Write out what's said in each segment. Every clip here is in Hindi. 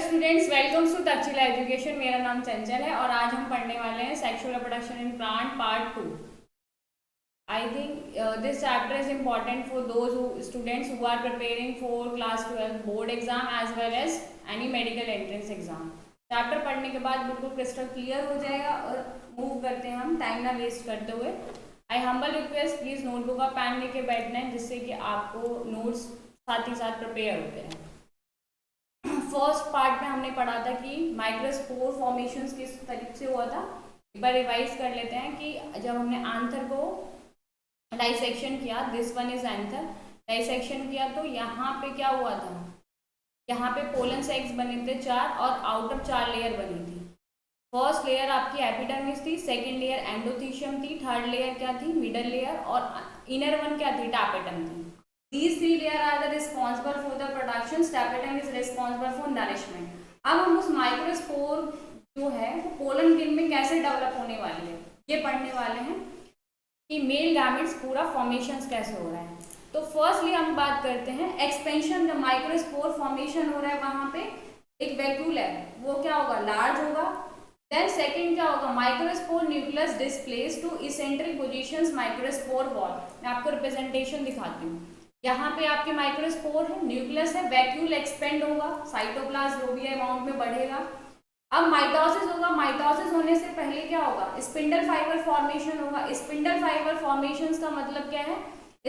Students, welcome to Takshashila education. मेरा नाम चंचल है और आज हम पढ़ने वाले हैं sexual reproduction in plant part 2। I think this chapter is important for those students who are preparing for class 12 board exam as well as any medical entrance exam। Chapter पढ़ने के बाद बिल्कुल क्रिस्टल क्लियर हो जाएगा और मूव करते हैं हम टाइम ना वेस्ट करते हुए। आई हम्बल रिक्वेस्ट, प्लीज नोटबुक और पेन लेके बैठना है जिससे कि आपको नोट्स साथ ही साथ प्रिपेयर होते हैं। फर्स्ट पार्ट में हमने पढ़ा था कि माइक्रोस्पोर फॉर्मेशंस किस तरीके से हुआ था। एक बार रिवाइज कर लेते हैं कि जब हमने आंथर को डाइसेक्शन किया, this one is anther, dissection किया तो यहाँ पे क्या हुआ था, यहाँ पे पोलन सेक्स बने थे 4 और आउटर 4 लेयर बनी थी। फर्स्ट लेयर आपकी एपिडर्मिस थी, सेकेंड लेयर एंडोथीशियम थी, थर्ड लेयर क्या थी, मिडल लेयर, और इनर वन क्या थी, टापेटम थी। These 3 layers are the responsible for the production. Tapetum is responsible for nourishment. अब हम उस माइक्रोस्पोर जो है वो पोलन ग्रेन में कैसे डेवलप होने वाली है ये पढ़ने वाले हैं कि मेल गैमेट्स पूरा फॉर्मेशन कैसे हो रहा है। तो फर्स्टली हम बात करते हैं एक्सपेंशन। द माइक्रोस्पोर फॉर्मेशन हो रहा है, वहां पे एक वैक्यूल है, वो क्या होगा, लार्ज होगा। देन सेकेंड क्या होगा, microspore nucleus displace to eccentric position microspore wall. मैं आपको रिप्रेजेंटेशन दिखाती हूँ। यहाँ पे आपके माइक्रोस्पोर है, न्यूक्लियस है, वैक्यूल एक्सपेंड होगा, साइटोप्लाज्म जो भी अमाउंट में बढ़ेगा। अब माइटोसिस होगा, माइटोसिस होने से पहले क्या होगा, स्पिंडल फाइबर फॉर्मेशन होगा। स्पिंडल फाइबर फॉर्मेशन का मतलब क्या है,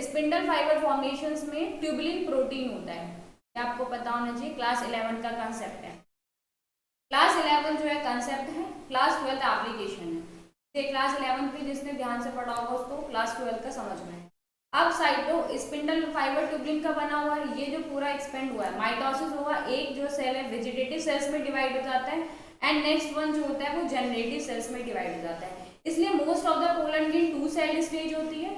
स्पिंडल फाइबर फॉर्मेशन में ट्यूबुलिन प्रोटीन होता है, ये आपको पता होना चाहिए। क्लास 11 का कंसेप्ट है। क्लास 11 जो है कंसेप्ट है, क्लास 12 एप्लीकेशन है। क्लास 11 पे जिसने ध्यान से पढ़ा होगा उसको क्लास 12 का समझ में है। अब साइटो स्पिंडल फाइबर ट्यूबुलिन का बना हुआ है, ये जो पूरा एक्सपेंड हुआ है, माइटोसिस होगा, एक जो सेल है वेजिटेटिव सेल्स में डिवाइड हो जाता है एंड नेक्स्ट वन जो होता है वो जनरेटिव सेल्स में डिवाइड हो जाता है। इसलिए most of the pollen grain 2 cell stage होती है।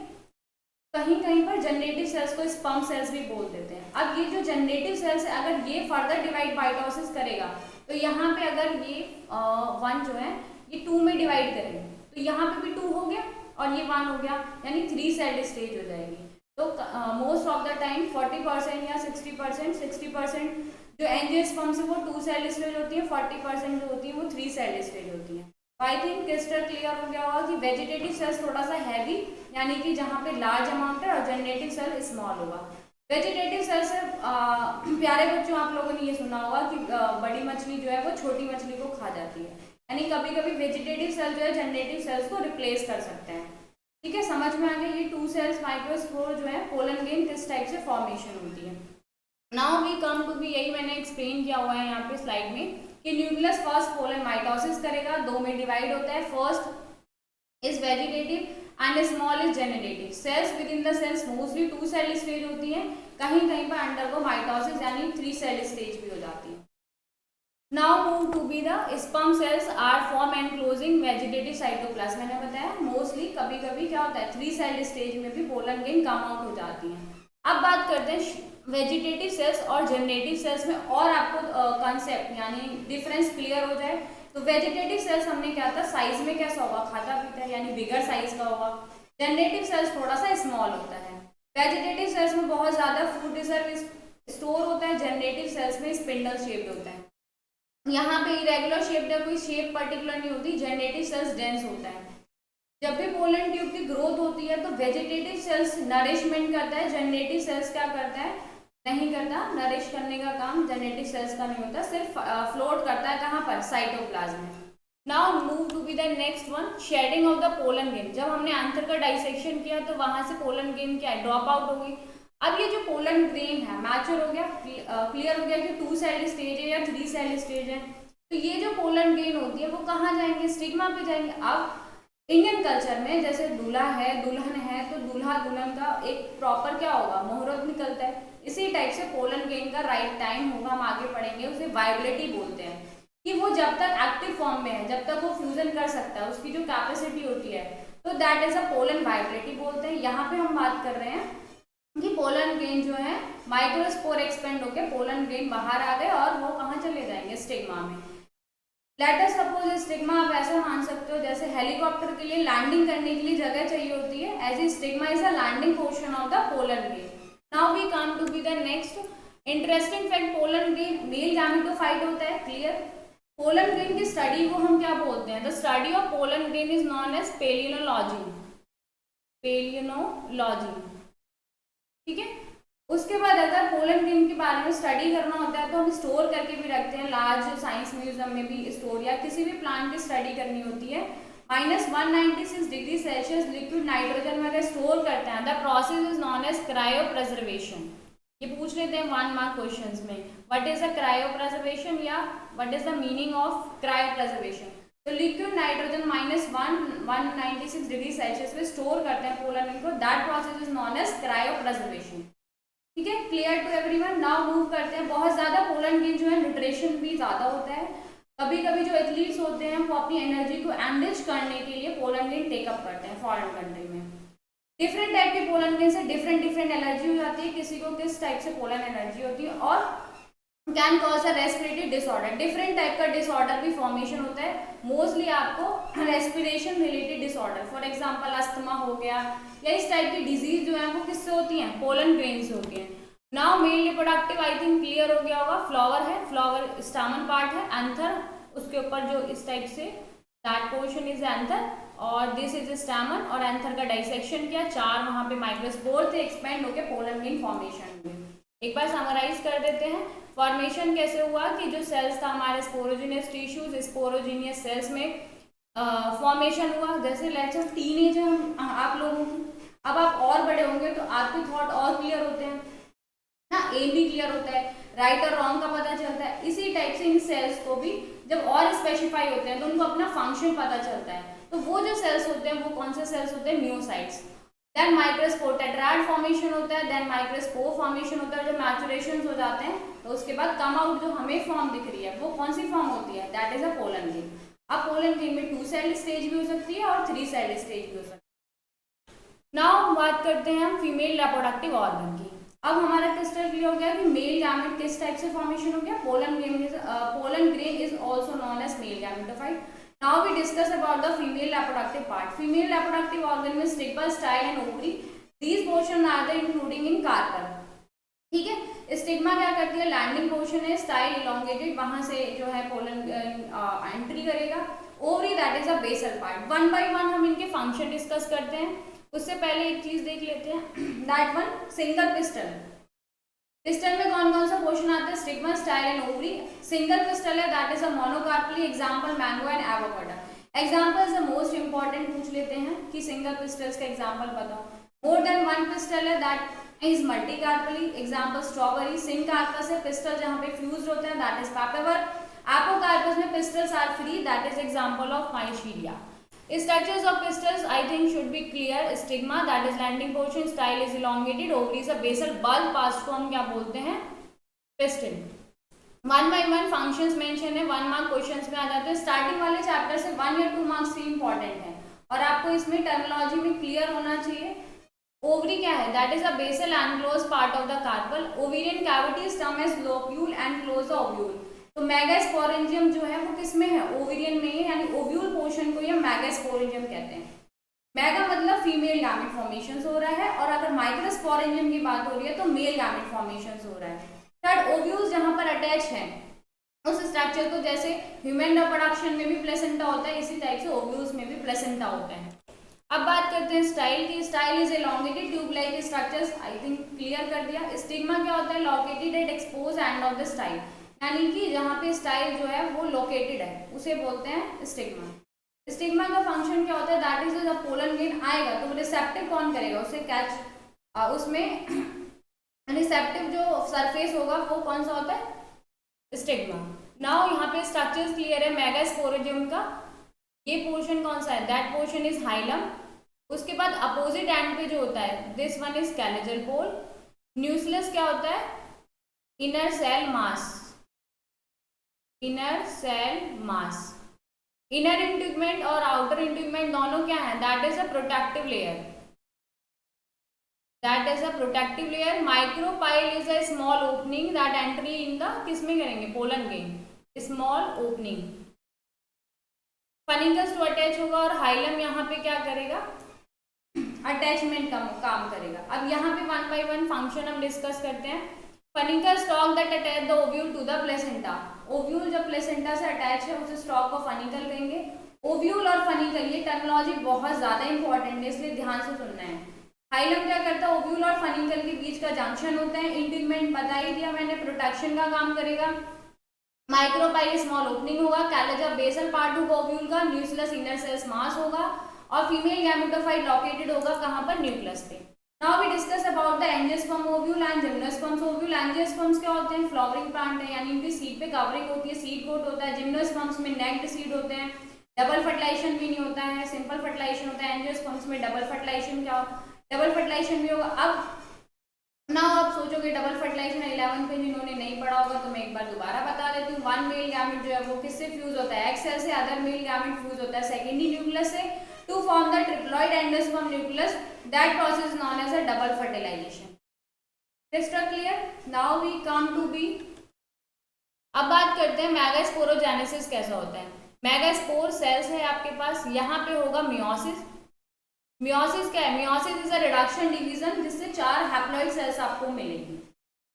कहीं कहीं पर जनरेटिव सेल्स को स्पर्म सेल्स भी बोल देते हैं। अब ये जो जनरेटिव सेल्स है, अगर ये फर्दर डिवाइड माइटोसिस करेगा तो यहाँ पे अगर ये वन जो है ये 2 में डिवाइड करेंगे तो यहाँ पे भी 2 हो गया और ये 1 हो गया, यानी 3 सेल स्टेज हो जाएगी। तो मोस्ट ऑफ द टाइम 40% या 60% जो एंजियोस्पर्म से वो 2 सेल स्टेज होती है, 40% जो होती है वो 3 सेल स्टेज होती है। आई थिंक क्रिस्टल क्लियर हो गया होगा कि वेजिटेटिव सेल्स थोड़ा सा हैवी, यानी कि जहाँ पे लार्ज अमाउंट है, और जनरेटिव सेल स्मॉल होगा। वेजिटेटिव सेल से प्यारे बच्चों आप लोगों ने ये सुना होगा कि बड़ी मछली जो है वो छोटी मछली को खा जाती है, यानी कभी कभी वेजिटेटिव सेल जो है जनरेटिव सेल्स को रिप्लेस कर सकते हैं। ठीक है, समझ में आ गया। ये 2 सेल्स माइक्रोस्पोर जो है पोलन ग्रेन किस टाइप से फॉर्मेशन होती है। Now we come to B, यही मैंने एक्सप्लेन किया हुआ है यहाँ पे स्लाइड में कि न्यूक्लियस फर्स्ट पोलन माइटोसिस करेगा, 2 में डिवाइड होता है। First is vegetative and small is generative. Cells within the cells mostly 2 cell stage होती है, कहीं कहीं पर अंडर को माइटोसिस यानी 3 सेल स्टेज भी हो जाती है। Now move to be the sperm cells are form enclosing vegetative cytoplasm। मैंने बताया मोस्टली कभी कभी क्या होता है 3 सेल स्टेज में भी पोलन ग्रेन कम आउट हो जाती है। अब बात करते हैं वेजिटेटिव सेल्स और जनरेटिव सेल्स में, और आपको कंसेप्ट यानी डिफरेंस क्लियर हो जाए तो वेजिटेटिव सेल्स हमने क्या था, साइज में कैसा होगा, खाता पीता है, यानी बिगर साइज का होगा। जनरेटिव सेल्स थोड़ा सा स्मॉल होता है। वेजिटेटिव सेल्स में बहुत ज्यादा फूड रिजर्व स्टोर होता है, जनरेटिव सेल्स में स्पिंडल शेप्ड होता है। यहाँ पे इरेगुलर शेप है, कोई शेप पर्टिकुलर नहीं होती, जनरेटिव सेल्स डेंस होता है। जब भी पोलन ट्यूब की ग्रोथ होती है तो वेजिटेटिव सेल्स नरिशमेंट करता है, जनरेटिव सेल्स क्या करता है, नहीं करता। नरिश करने का काम जनरेटिव सेल्स का नहीं होता, सिर्फ फ्लोट करता है, कहाँ पर, साइटोप्लाज्म में। Now move to B the next one, shedding of the pollen grain. जब हमने आंथर का डाइसेक्शन किया तो वहां से पोलन ग्रेन क्या है, ड्रॉप आउट हो गई। अब ये जो पोलन ग्रेन है मैच्योर हो गया, क्लियर हो गया कि 2 सेल स्टेज है या 3 सेल स्टेज है। तो ये जो पोलन ग्रेन होती है वो कहाँ जाएंगे, स्टिग्मा पे जाएंगे। अब इंडियन कल्चर में जैसे दूल्हा है दुल्हन है तो दूल्हा दुल्हन का एक प्रॉपर क्या होगा, मुहूर्त निकलता है। इसी टाइप से पोलन ग्रेन का राइट टाइम होगा, हम आगे पढ़ेंगे, उसे वाइबिलिटी बोलते हैं, कि वो जब तक एक्टिव फॉर्म में है, जब तक वो फ्यूजन कर सकता है, उसकी जो कैपेसिटी होती है, तो that is a pollen viability बोलते हैं। यहाँ पे हम बात कर रहे हैं कि पोलन ग्रेन जो है माइक्रोस्पोर एक्सपेंड होकर पोलन ग्रेन बाहर आ गए और वो कहाँ चले जाएंगे, स्टिग्मा में। लेट अस सपोज स्टिग्मा आप ऐसा मान सकते हो जैसे हेलीकॉप्टर के लिए लैंडिंग करने के लिए जगह चाहिए होती है, as a stigma is a landing portion of the pollen grain. Now we come to B the next interesting fact, pollen grain male gametophyte होता है, क्लियर। पोलन ग्रेन की स्टडी को हम क्या बोलते हैं? The study of pollen grain is known as paleology, paleology, ठीक है। उसके बाद अगर पोलन ग्रेन के बारे में स्टडी करना होता है तो हम स्टोर करके भी रखते हैं, लार्ज साइंस म्यूजियम में भी स्टोर, या किसी भी प्लांट की स्टडी करनी होती है -196 डिग्री सेल्सियस लिक्विड नाइट्रोजन में अगर स्टोर करते हैं, the process is known as cryo preservation. ये पूछ लेते हैं 1 मार्क क्वेश्चंस में, what is a cryo preservation या what is the meaning of cryo preservation. तो लिक्विड नाइट्रोजन -196 डिग्री सेल्सियस में स्टोर करते हैं पोलन ग्रेन को, that process is known as cryo preservation, ठीक है। Clear to everyone. Now move करते हैं, बहुत ज्यादा पोलन ग्रेन जो है न्यूट्रिशन भी ज्यादा होता है, कभी कभी जो एथलीट्स होते हैं वो अपनी एनर्जी को एनरिच करने के लिए पोलन ग्रेन टेकअप करते हैं फॉरेन कंट्री में। डिफरेंट टाइप के पोलन ग्रेन से डिफरेंट एनर्जी हो जाती है, किसी को किस टाइप से पोलन एनर्जी होती है, और can cause a respiratory disorder, different type का डिसऑर्डर भी फॉर्मेशन होता है, मोस्टली आपको respiration related disorder, for example asthma हो गया, या इस टाइप की डिजीज जो है वो किससे होती हैं? पोलन ग्रेन से होती हैं। Now male reproductive I think clear हो गया होगा, फ्लावर है, फ्लावर स्टामन पार्ट है, एंथर उसके ऊपर जो इस type say that portion is anther, और दिस इज स्टामन, और एंथर का डाइसेक्शन किया, 4 वहां पे माइक्रोस्पोर थे, एक्सपेंड होकर पोलन ग्रेन फॉर्मेशन हुए। एक बार समराइज कर देते हैं, फॉर्मेशन कैसे हुआ कि जो सेल्स था हमारे स्पोरोजिनियस टिश्यूज, स्पोरोजिनियस सेल्स में फॉर्मेशन हुआ। जैसे लेट्स से टीनेज है आप लोगों की, अब आप और बड़े होंगे तो आपके थॉट और क्लियर होते हैं ना, एम भी क्लियर होता है, राइट और रॉन्ग का पता चलता है। इसी टाइप से इन सेल्स को भी जब और स्पेसिफाई होते हैं तो उनको अपना फंक्शन पता चलता है। तो वो जो सेल्स होते हैं वो कौन से सेल्स होते हैं? Meiocytes. Then microspore tetrad formation होता है, देन माइक्रोस्पोर फॉर्मेशन होता है, जब मैचुरेशन हो जाते हैं तो उसके बाद कम आउट जो हमें फॉर्म दिख रही है वो कौन सी फॉर्म होती है? That is a pollen grain. अब पोलन ग्रेन में 2 सेल स्टेज भी हो सकती है और 3 सेल स्टेज भी हो सकती है। नाउ बात करते हैं हम फीमेल रिप्रोडक्टिव ऑर्गन की। अब हमारा क्रिस्टल क्लियर हो गया कि मेल गैमेट किस टाइप से फॉर्मेशन हो गया, pollen grain is also known as male gametophyte. Now we discuss about the female reproductive part. Female reproductive organ में stigma, style and ovary, these portion are the including in carpel, ठीक है। स्टिग्मा क्या करती है? लैंडिंग पोर्शन है, स्टाइल इलोंगेटेड, वहां से जो है पोलन एंट्री करेगा। Ovary that is a basal part. 1 by 1 हम इनके फंक्शन डिस्कस करते हैं, उससे पहले एक चीज देख लेते हैं, that one single pistil. Pistil में कौन कौन सा पोर्शन आता है? Stigma, style and ovary. Single pistil है, that is a monocarpellary, example mango and avocado. Example is the most important, पूछ लेते हैं कि सिंगल पिस्टल्स का एग्जांपल बताओ। मोर देन 1 पिस्टल है, that is multicarpellary, example strawberry. Syncarpous है पिस्टल जहां पे फ्यूज्ड होते हैं, दैट इज पेपेवर। एपोकार्पस में pistils are free, that is example of Michelia. Structures of pistils I think should be clear. Stigma, that is landing portion, style is elongated, ovary is a basal bulb, past को हम क्या बोलते हैं? Pistil। 1 by 1 functions mention है, 1 मार्क क्वेश्चंस में आ जाते हैं। स्टार्टिंग वाले चैप्टर से 1 या 2 मार्क्स ही इंपॉर्टेंट है और आपको इसमें टर्मिनोलॉजी में क्लियर होना चाहिए। ओवरी क्या है? That is a basal enclose part of the carpel. Ovarian cavity is term as lobule and close the ovule. तो मेगास्पोरेंजियम जो है वो किसमें है? ओवेरियन में है, यानी ओव्यूल पोर्शन को ये मेगास्पोरेंजियम कहते हैं। मेगा मतलब फीमेल गैमेट फॉर्मेशन हो रहा है, और अगर माइक्रोस्पोरेंजियम की बात हो रही है तो मेल गैमेट फॉर्मेशन हो रहा है। थर्ड, ओव्यूल्स जहां पर अटैच है उस स्ट्रक्चर को, जैसे ह्यूमन रिप्रोडक्शन में भी प्लेसेंटा होता है, इसी टाइप से ओव्यूल्स में भी प्लेसेंटा होता है। अब बात करते हैं स्टाइल की। Style is elongated tube like structures, I think clear कर दिया। स्टिग्मा क्या होता है? Located at expose end of the style, यानी कि जहाँ पे स्टाइल जो है वो लोकेटेड है उसे बोलते हैं स्टिग्मा। स्टिग्मा का फंक्शन क्या होता है? दैट इज जब पोलन ग्रेन आएगा तो रिसेप्टिव कौन करेगा? उसे कैच, उसमें रिसेप्टिव जो सरफेस होगा वो कौन सा होता है? स्टिग्मा। नाउ यहाँ पे स्ट्रक्चर्स क्लियर है मेगास्पोरेंजियम का। ये पोर्शन कौन सा है? That portion is hilum. उसके बाद अपोजिट एंड पे जो होता है, this one is chalazal pole. Nucleus क्या होता है? Inner cell mass, inner cell mass. Inner integument और आउटर इंटीग्मेंट दोनों क्या है? That is a protective layer, that is a protective layer. Micropyle is a small opening that entry in the, किसमें करेंगे? Pollen grain, small opening. Funicle to attach होगा और हाइलम यहाँ पे क्या करेगा? अटैचमेंट का काम करेगा। अब यहाँ पे 1 by 1 फंक्शन हम डिस्कस करते हैं। Funicle stalk that attach the ovule to the placenta. Ovule जब प्लेसेंटा से अटैच है उसे स्टॉक को फनिकल कहेंगे। ओव्यूल और फनिकल ये टर्मिनोलॉजी बहुत ज्यादा इंपॉर्टेंट है, इसलिए ध्यान से सुनना है। हाइलम क्या करता है, ओव्यूल और फनिकल के बीच का जंक्शन होता है। इंटीगमेंट बता ही दिया मैंने, प्रोटेक्शन का काम करेगा। माइक्रोपाइल स्मॉल ओपनिंग होगा। कैलेजा बेसल पार्ट होगा ओव्यूल का। न्यूक्लियस इनर सेल्स मास होगा और फीमेल गैमेटोफाइट लोकेटेड होगा कहां पर, न्यूक्लियस पे। Now we discuss about the angiosperm ovule and gymnosperms ovule. Angiosperms क्या होते हैं, फ्लावरिंग प्लांट है, यानी इनकी सीड पे कवरिंग होती है, सीड कोट होता है। जिम्नोस्पर्म्स में नेक्ड सीड होते हैं, डबल फर्टिलाइजेशन भी नहीं होता है, सिंपल फर्टिलाइजेशन होता है। एंजियोस्पर्म्स में डबल फर्टिलाइजेशन क्या, डबल फर्टिलाइजेशन भी होगा। अब ना आप सोचोगे डबल फर्टिलाइजेशन 11 पे जिन्होंने नहीं पढ़ा होगा तो मैं एक बार दोबारा बता देती हूँ। वन मेल गैमेट जो है वो किससे फ्यूज होता है, एक्स सेल से। अदर मेल गैमेट फ्यूज होता है सेकेंडरी न्यूक्लियस से to form the triploid endosperm nucleus. That process known as a double fertilization. Crystal clear. Now we come to B. अब बात करते हैं मेगास्पोरोजेनेसिस कैसा होता है। मेगास्पोर सेल्स है आपके पास, यहाँ पे होगा मियोसिस। मियोसिस क्या है, meiosis is a reduction division जिससे 4 हैप्लॉइड सेल्स आपको मिलेंगी।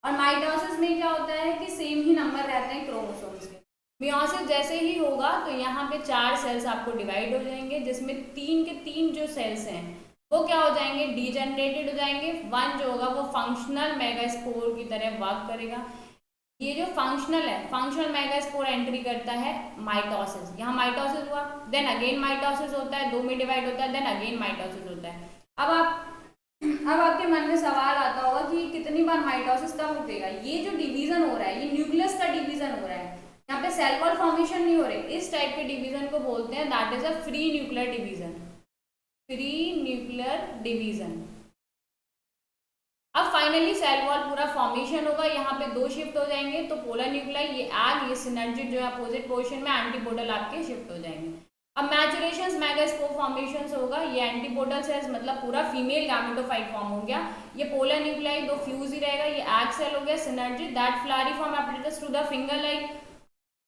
और माइटोसिस में क्या होता है कि सेम ही नंबर रहते हैं क्रोमोसोम्स के। मियोसिस जैसे ही होगा तो यहाँ पे 4 सेल्स आपको डिवाइड हो जाएंगे, जिसमें 3 के 3 जो सेल्स हैं वो क्या हो जाएंगे, डीजेनरेटेड हो जाएंगे। 1 जो होगा वो फंक्शनल मेगास्पोर की तरह वर्क करेगा। ये जो फंक्शनल है, फंक्शनल मेगास्पोर एंट्री करता है माइटोसिस। यहाँ माइटोसिस हुआ, देन अगेन माइटोसिस होता है, 2 में डिवाइड होता है, देन अगेन माइटोसिस होता है। अब आपके मन में सवाल आता होगा कि कितनी बार माइटोसिस कब रुकेगा। ये जो डिवीजन हो रहा है ये न्यूक्लियस का डिवीजन हो रहा है, यहाँ पे सेल वॉल फॉर्मेशन नहीं हो रही। इस टाइप के डिवीजन को बोलते हैं that is a free nuclear division. Free nuclear division. अब फाइनली सेल वॉल पूरा फॉर्मेशन होगा, यहाँ पे 2 शिफ्ट हो जाएंगे तो पोलर न्यूक्लियाई, ये एग, ये सिनर्जिड जो है अपोजिट पोर्शन में, एंटीपोडल आपके शिफ्ट हो जाएंगे। अब मैचुरेशन मेगास्पोर फॉर्मेशन होगा, ये एंटीपोडल सेल्स मतलब पूरा फीमेल गैमेटोफाइट फॉर्म हो गया। ये पोलर न्यूक्लियाई 2 फ्यूज ही रहेगा, ये एग सेल हो गया। Synergid that filiform apparatus through the finger like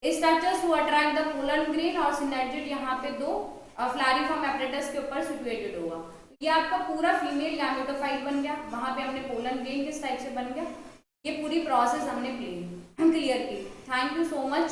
structures to attract the pollen grain. और सिनर्जिड यहाँ पे 2 फ्लारिफॉर्म एपिडेटस के ऊपर सिचुएटेड होगा। ये आपका पूरा फीमेल गैमेटोफाइट बन गया, वहां पे हमने पोलन ग्रेन किस टाइप से बन गया। ये पूरी प्रोसेस हमने क्लियर की। Thank you so much.